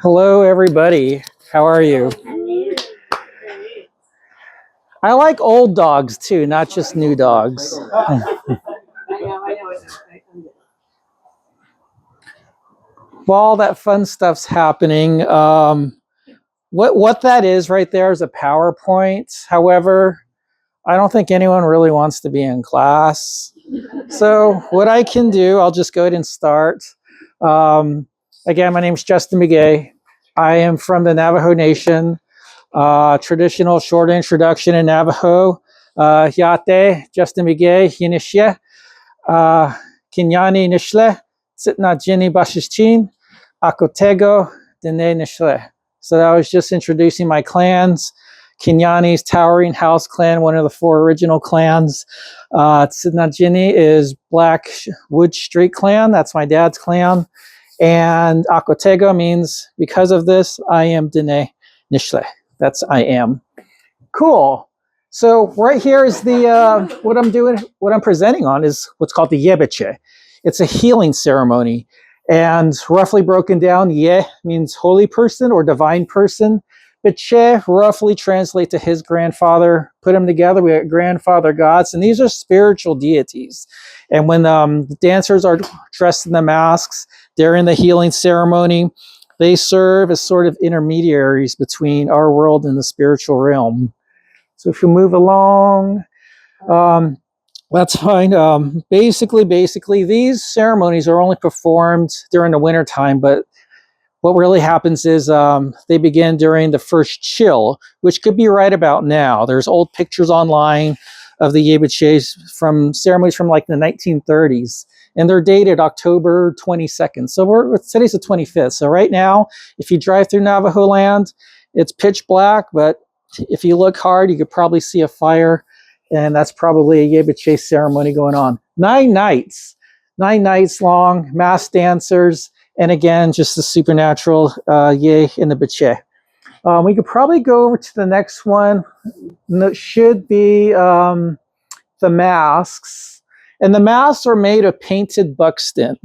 Hello, everybody. How are you? I like old dogs too, not just new dogs. While that fun stuff's happening, what that is right there is a PowerPoint. However, I don't think anyone really wants to be in class. So what I can do, I'll just go ahead and start. Again, my name is Justin Begay. I am from the Navajo Nation. Traditional short introduction in Navajo. Yate, Justin Begay, Yinishye, Kinyani Nishle, Sitna Jini Bashishchin, Akotego, Dene Nishle. So that was just introducing my clans. Kinyani's Towering House clan, one of the 4 original clans. Tsitnajini is Black Wood Street clan. That's my dad's clan. And Akotego means, because of this, I am Dene Nishle. That's I am. Cool. So right here is the, what I'm presenting on is what's called the Yei Bi Chai. It's a healing ceremony. And roughly broken down, Ye means holy person or divine person. But Che roughly translate to his grandfather. Put them together, we got grandfather gods, and these are spiritual deities. And when the dancers are dressed in the masks, they're in the healing ceremony. They serve as sort of intermediaries between our world and the spiritual realm. So if you move along, that's fine. Basically, these ceremonies are only performed during the wintertime, but what really happens is they begin during the first chill, which could be right about now. There's old pictures online of the Yei Bi Chai from ceremonies from like the 1930s, and they're dated October 22nd. So today's the 25th. So right now, if you drive through Navajo land, it's pitch black, but if you look hard, you could probably see a fire, and that's probably a Yei Bi Chai ceremony going on. 9 nights long, mass dancers. And again, just the supernatural Yei in the Bi Chai. We could probably go over to the next one. It should be the masks. And the masks are made of painted buckskin,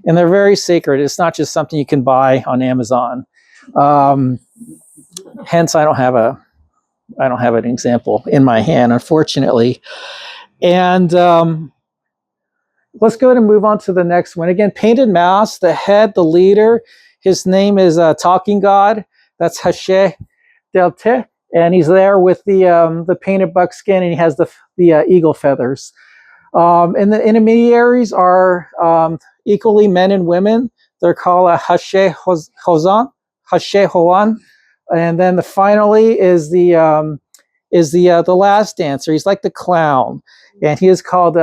and they're very sacred. It's not just something you can buy on Amazon. Hence, I don't have an example in my hand, unfortunately. And let's go ahead and move on to the next one. Again, painted mask, the head, the leader, his name is Talking God. That's Hashe Delte. And he's there with the painted buckskin, and he has the eagle feathers. And the intermediaries are equally men and women. They're called Hashe Hoan. And then finally is the last dancer. He's like the clown, and he is called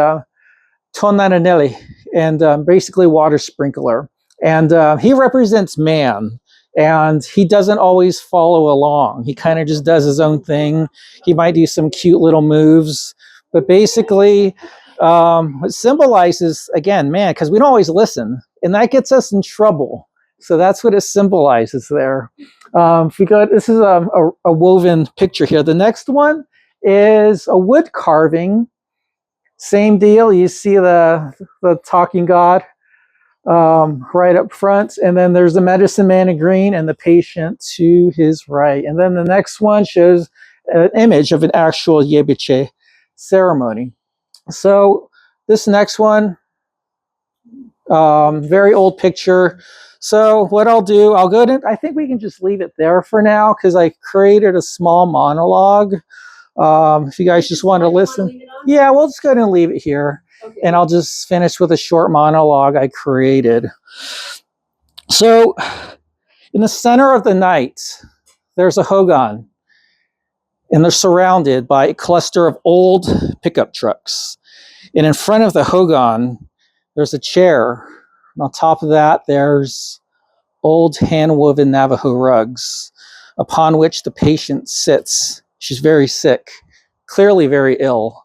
Tonananelli, and basically water sprinkler. And he represents man, and he doesn't always follow along. He kind of just does his own thing. He might do some cute little moves, but basically it symbolizes, again, man, because we don't always listen, and that gets us in trouble. So that's what it symbolizes there. If we go, this is a woven picture here. The next one is a wood carving. Same deal. You see the talking god right up front, and then there's the medicine man in green and the patient to his right. And then the next one shows an image of an actual Yei Bi Chai ceremony. So this next one, very old picture. So what I'll do, I'll go to, I think we can just leave it there for now because I created a small monologue. If you guys just want to listen. Yeah, we'll just go ahead and leave it here. Okay. And I'll just finish with a short monologue I created. So in the center of the night, there's a hogan, and they're surrounded by a cluster of old pickup trucks. And in front of the hogan, there's a chair. And on top of that, there's old hand-woven Navajo rugs upon which the patient sits. She's very sick, clearly very ill.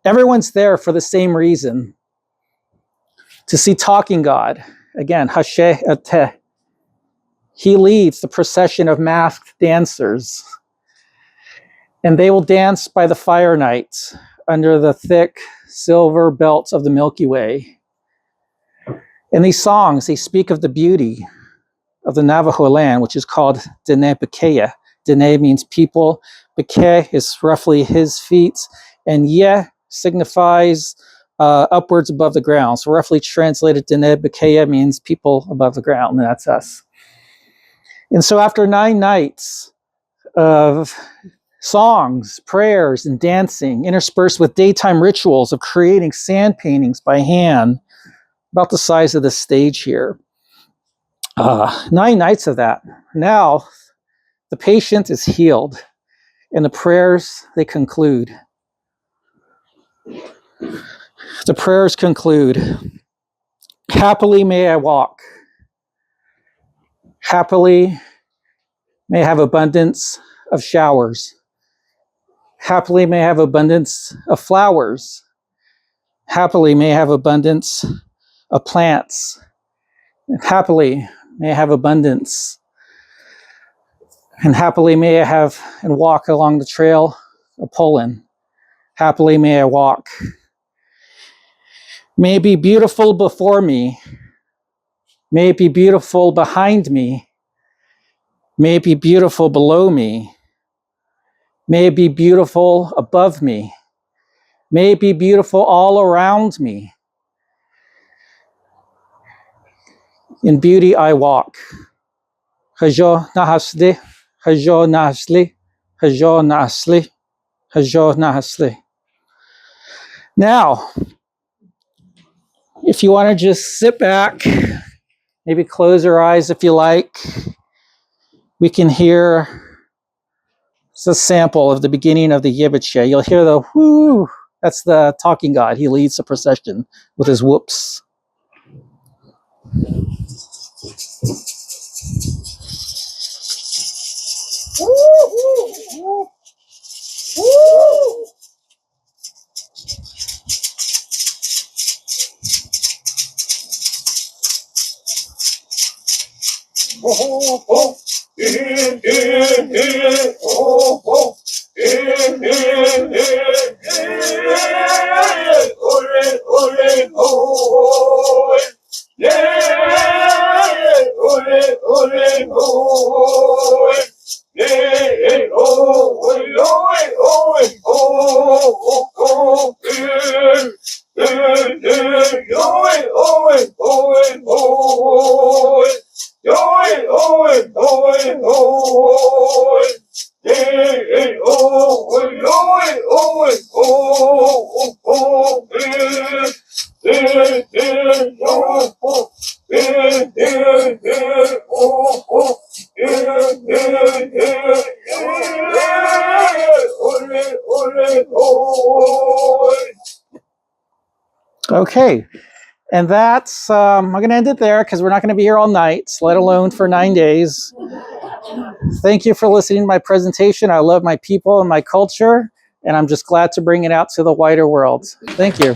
Everyone's there for the same reason, to see Talking God. Again, Hashe Ate. He leads the procession of masked dancers, and they will dance by the fire night under the thick silver belt of the Milky Way. In these songs, they speak of the beauty of the Navajo land, which is called Dene Begay. Dene means people. Begay is roughly his feet. And Ye signifies upwards above the ground. So roughly translated, Dene Begay means people above the ground, and that's us. And so after 9 nights of songs, prayers, and dancing, interspersed with daytime rituals of creating sand paintings by hand, about the size of the stage here. 9 nights of that. Now, the patient is healed, and the prayers, they conclude. The prayers conclude. Happily may I walk. Happily may I have abundance of showers. Happily may I have abundance of flowers. Happily may I have abundance of plants. And happily may I have abundance. And happily may I have and walk along the trail of Poland. Happily may I walk. May it be beautiful before me. May it be beautiful behind me. May it be beautiful below me. May it be beautiful above me. May it be beautiful all around me. In beauty I walk. Hajo nahasli, hajo nahasli, hajo nahasli, hajo nahasli. Now, if you want to just sit back, maybe close your eyes if you like, we can hear a sample of the beginning of the Yei Bi Chai. You'll hear the whoo. That's the talking god. He leads the procession with his whoops. Okay, and that's, I'm going to end it there because we're not going to be here all night, let alone for 9 days. Thank you for listening to my presentation. I love my people and my culture, and I'm just glad to bring it out to the wider world. Thank you.